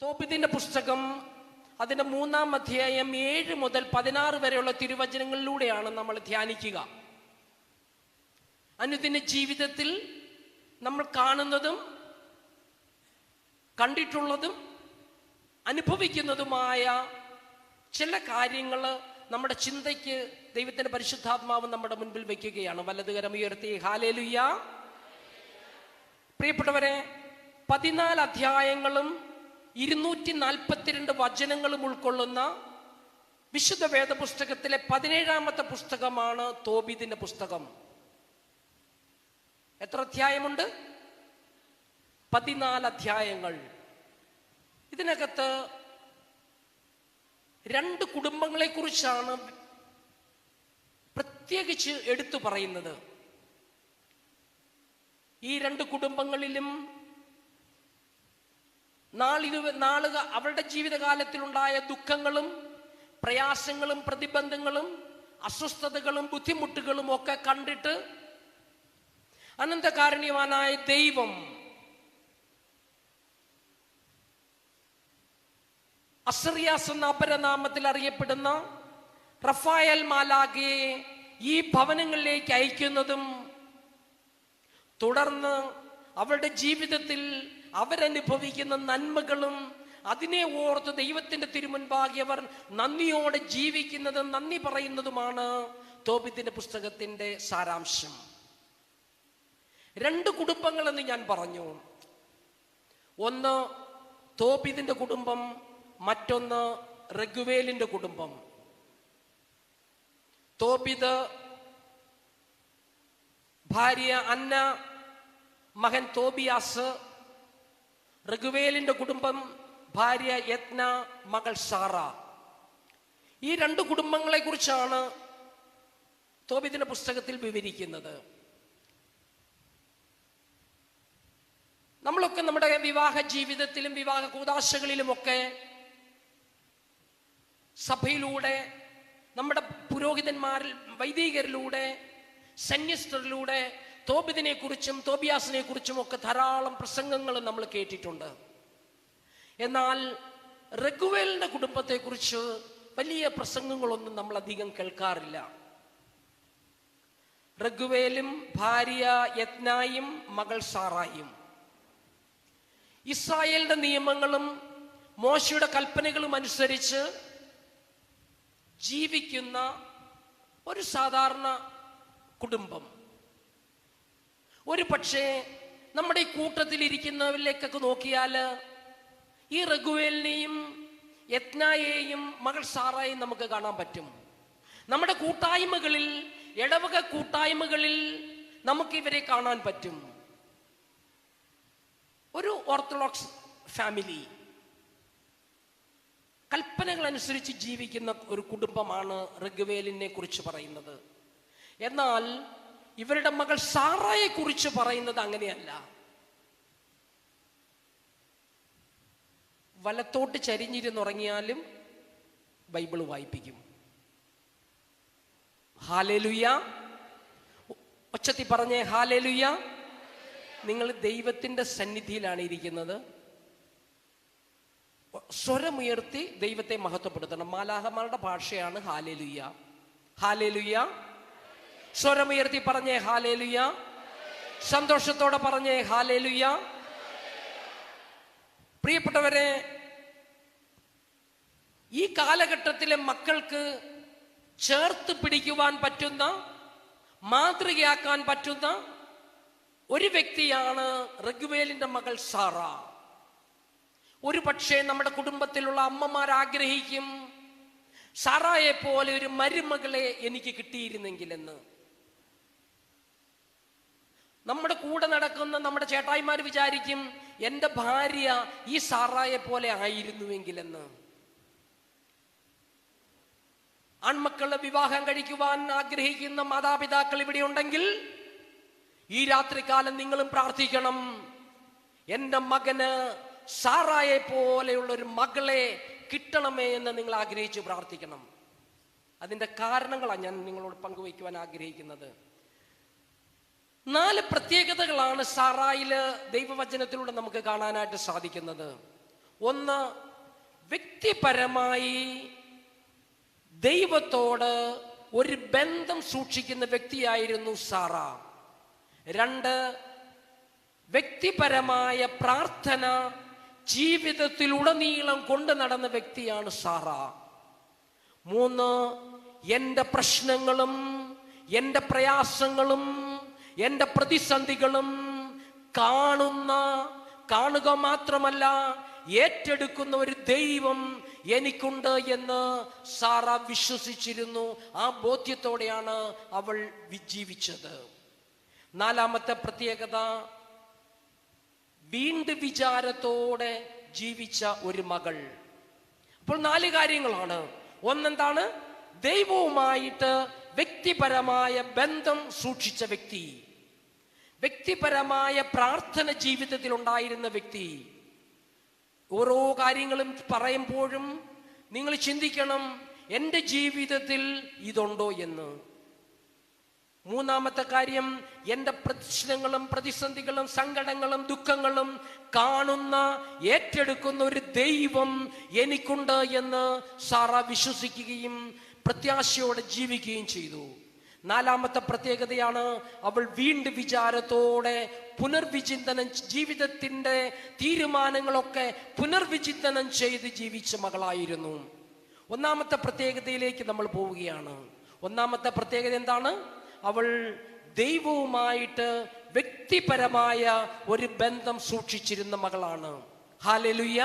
തോബിത്തിന്റെ പുസ്തകം അതിന്റെ 3-ാം അധ്യായം 7 മുതൽ 16 വരെയുള്ള തിരുവചനങ്ങളിലൂടെയാണ് നമ്മൾ ധ്യാനിക്കുക. അനുദിന ജീവിതത്തിൽ നമ്മൾ കാണുന്നതും കണ്ടിട്ടുള്ളതും അനുഭവിക്കുന്നതുമായ ചില കാര്യങ്ങൾ നമ്മുടെ ചിന്തയ്ക്ക് ദൈവത്തിന്റെ പരിശുദ്ധാത്മാവ് നമ്മുടെ മുൻപിൽ വയ്ക്കുകയാണ്. വലതുകരം ഉയർത്തി ഹല്ലേലൂയ. പ്രിയപ്പെട്ടവരെ, 14 അധ്യായങ്ങളും 242 വചനങ്ങളും ഉൾക്കൊള്ളുന്ന വിശുദ്ധ വേദപുസ്തകത്തിലെ 17-ാമത്തെ പുസ്തകമാണ് തോബീത്തിന്റെ പുസ്തകം. എത്ര അധ്യായമുണ്ട്? 14 അധ്യായങ്ങൾ. ഇതിനകത്ത് 2 കുടുംബങ്ങളെ കുറിച്ചാണ് പ്രത്യേകിച്ച് എടുത്തു പറയുന്നത്. ഈ 2 കുടുംബങ്ങളിലും അവരുടെ ജീവിതകാലത്തിലുണ്ടായ ദുഃഖങ്ങളും പ്രയാസങ്ങളും പ്രതിബന്ധങ്ങളും അസ്വസ്ഥതകളും ബുദ്ധിമുട്ടുകളും ഒക്കെ കണ്ടിട്ട് അനന്തകാരുണ്യവാനായ ദൈവം അസറിയാസ് എന്ന അപരനാമത്തിൽ അറിയപ്പെടുന്ന റഫായേൽ മാലാഖയെ ഈ ഭവനങ്ങളിലേക്ക് അയക്കുന്നതും തുടർന്ന് അവരുടെ ജീവിതത്തിൽ അവരനുഭവിക്കുന്ന നന്മകളും അതിനെ ഓർത്ത് ദൈവത്തിന്റെ തിരുമുൻപാകെ അവർ നന്ദിയോടെ ജീവിക്കുന്നതും നന്ദി പറയുന്നതുമാണ് തോബീത്തിന്റെ പുസ്തകത്തിന്റെ സാരാംശം. 2 കുടുംബങ്ങളെന്ന് ഞാൻ പറഞ്ഞു. ഒന്ന് തോബീത്തിന്റെ കുടുംബം, മറ്റൊന്ന് റഗുവേലിന്റെ കുടുംബം. തോബീത്, ഭാര്യ അന്ന, മകൻ തോബിയാസ്. റഗുവേലിന്റെ കുടുംബം, ഭാര്യ യത്ന, മകൾ സാറ. ഈ 2 കുടുംബങ്ങളെ കുറിച്ചാണ് തോബീത്തിന്റെ പുസ്തകത്തിൽ വിവരിക്കുന്നത്. നമ്മളൊക്കെ നമ്മുടെ വിവാഹ ജീവിതത്തിലും വിവാഹ കൂദാശകളിലുമൊക്കെ സഭയിലൂടെ, നമ്മുടെ പുരോഹിതന്മാരിൽ, വൈദികരിലൂടെ, സന്യസ്തരിലൂടെ തോബീതിനെ കുറിച്ചും തോബിയാസിനെ കുറിച്ചും ഒക്കെ ധാരാളം പ്രസംഗങ്ങൾ നമ്മൾ കേട്ടിട്ടുണ്ട്. എന്നാൽ റഗുവേലിന്റെ കുടുംബത്തെക്കുറിച്ച് വലിയ പ്രസംഗങ്ങളൊന്നും നമ്മൾ അധികം കേൾക്കാറില്ല. റഗുവേലും ഭാര്യ യത്നായും മകൾ സാറായും ഇസ്രായേലിന്റെ നിയമങ്ങളും മോശയുടെ കൽപ്പനകളും അനുസരിച്ച് ജീവിക്കുന്ന ഒരു സാധാരണ കുടുംബം. ഒരു പക്ഷേ നമ്മുടെ ഈ കൂട്ടത്തിൽ ഇരിക്കുന്നവരിലേക്കൊക്കെ നോക്കിയാൽ ഈ റഗുവേലിനെയും യത്നായെയും മകൾ സാറായെയും നമുക്ക് കാണാൻ പറ്റും. നമ്മുടെ കൂട്ടായ്മകളിൽ, ഇടവക കൂട്ടായ്മകളിൽ നമുക്ക് ഇവരെ കാണാൻ പറ്റും. ഒരു ഓർത്തഡോക്സ് ഫാമിലി, കൽപ്പനകൾ അനുസരിച്ച് ജീവിക്കുന്ന ഒരു കുടുംബമാണ് റഗുവേലിനെ കുറിച്ച് പറയുന്നത്. എന്നാൽ ഇവരുടെ മകൾ സാറായെ കുറിച്ച് പറയുന്നത് അങ്ങനെയല്ല. വലത്തോട്ട് ചരിഞ്ഞിരുന്നുറങ്ങിയാലും ബൈബിൾ വായിപ്പിക്കും. ഹല്ലേലൂയ. ഒച്ചത്തി പറഞ്ഞേ ഹല്ലേലൂയ. നിങ്ങൾ ദൈവത്തിന്റെ സന്നിധിയിലാണ് ഇരിക്കുന്നത്. സ്വരമുയർത്തി ദൈവത്തെ മഹത്വപ്പെടുത്തണം. മാലാഹമാരുടെ ഭാഷയാണ് ഹല്ലേലൂയ. ഹല്ലേലൂയ. സ്വരമുയർത്തി പറഞ്ഞേ ഹല്ലേലൂയ. സന്തോഷത്തോടെ പറഞ്ഞേ ഹല്ലേലൂയ. പ്രിയപ്പെട്ടവരെ, ഈ കാലഘട്ടത്തിലെ മക്കൾക്ക് ചേർത്ത് പിടിക്കുവാൻ പറ്റുന്ന, മാതൃകയാക്കാൻ പറ്റുന്ന ഒരു വ്യക്തിയാണ് റഗുവേലിന്റെ മകൾ സാറ. ഒരു പക്ഷേ നമ്മുടെ കുടുംബത്തിലുള്ള അമ്മമാർ ആഗ്രഹിക്കും, സാറായെ പോലെ ഒരു മരുമകളെ എനിക്ക് കിട്ടിയിരുന്നെങ്കിലെന്ന്. നമ്മുടെ കൂടെ നടക്കുന്ന നമ്മുടെ ചേട്ടായിമാർ വിചാരിക്കും, എൻ്റെ ഭാര്യ ഈ സാറായെ പോലെ ആയിരുന്നുവെങ്കിലെന്ന്. ആൺമക്കളെ വിവാഹം കഴിക്കുവാൻ ആഗ്രഹിക്കുന്ന മാതാപിതാക്കൾ ഇവിടെ ഉണ്ടെങ്കിൽ ഈ രാത്രികാലം നിങ്ങളും പ്രാർത്ഥിക്കണം. എൻ്റെ മകന് സാറായെ പോലെയുള്ള ഒരു മകളെ കിട്ടണമേ എന്ന് നിങ്ങൾ ആഗ്രഹിച്ച് പ്രാർത്ഥിക്കണം. അതിൻ്റെ കാരണങ്ങളാണ് ഞാൻ നിങ്ങളോട് പങ്കുവയ്ക്കുവാൻ ആഗ്രഹിക്കുന്നത്. 4 പ്രത്യേകതകളാണ് സാറായില് ദൈവവചനത്തിലൂടെ നമുക്ക് കാണാനായിട്ട് സാധിക്കുന്നത്. ഒന്ന്, വ്യക്തിപരമായി ദൈവത്തോട് ഒരു ബന്ധം സൂക്ഷിക്കുന്ന വ്യക്തിയായിരുന്നു സാറ. 2, വ്യക്തിപരമായ പ്രാർത്ഥന ജീവിതത്തിലുടനീളം കൊണ്ടു നടന്ന വ്യക്തിയാണ് സാറ. 3, എൻ്റെ പ്രശ്നങ്ങളും എൻ്റെ പ്രയാസങ്ങളും എൻ്റെ പ്രതിസന്ധികളും കാണുക മാത്രമല്ല ഏറ്റെടുക്കുന്ന ഒരു ദൈവം എനിക്കുണ്ട് എന്ന് സാറ വിശ്വസിച്ചിരുന്നു. ആ ബോധ്യത്തോടെയാണ് അവൾ ജീവിച്ചത്. 4-മത്തെ പ്രത്യേകത, വീണ്ടും വിചാരത്തോടെ ജീവിച്ച ഒരു മകൾ. അപ്പോൾ 4 കാര്യങ്ങളാണ്. ഒന്നെന്താണ്? ദൈവവുമായിട്ട് വ്യക്തിപരമായ ബന്ധം സൂക്ഷിച്ച വ്യക്തി, വ്യക്തിപരമായ പ്രാർത്ഥന ജീവിതത്തിൽ ഉണ്ടായിരുന്ന വ്യക്തി. ഓരോ കാര്യങ്ങളും പറയുമ്പോഴും നിങ്ങൾ ചിന്തിക്കണം, എൻ്റെ ജീവിതത്തിൽ ഇതുണ്ടോ എന്ന്. 3-മത്തെ കാര്യം, എൻ്റെ പ്രശ്നങ്ങളും പ്രതിസന്ധികളും സങ്കടങ്ങളും ദുഃഖങ്ങളും കാണുന്ന ഏറ്റെടുക്കുന്ന ഒരു ദൈവം എനിക്കുണ്ട് എന്ന് സാറ വിശ്വസിക്കുകയും പ്രത്യാശയോടെ ജീവിക്കുകയും ചെയ്തു. 4-മത്തെ പ്രത്യേകതയാണ്, അവൾ വീണ്ടും വിചാരത്തോടെ പുനർവിചിന്തനം, ജീവിതത്തിൻ്റെ തീരുമാനങ്ങളൊക്കെ പുനർവിചിന്തനം ചെയ്ത് ജീവിച്ച മകളായിരുന്നു. 1-മത്തെ പ്രത്യേകതയിലേക്ക് നമ്മൾ പോവുകയാണ്. 1-മത്തെ പ്രത്യേകത എന്താണ്? അവൾ ദൈവവുമായിട്ട് വ്യക്തിപരമായ ഒരു ബന്ധം സൂക്ഷിച്ചിരുന്ന മകളാണ്. ഹല്ലേലൂയ.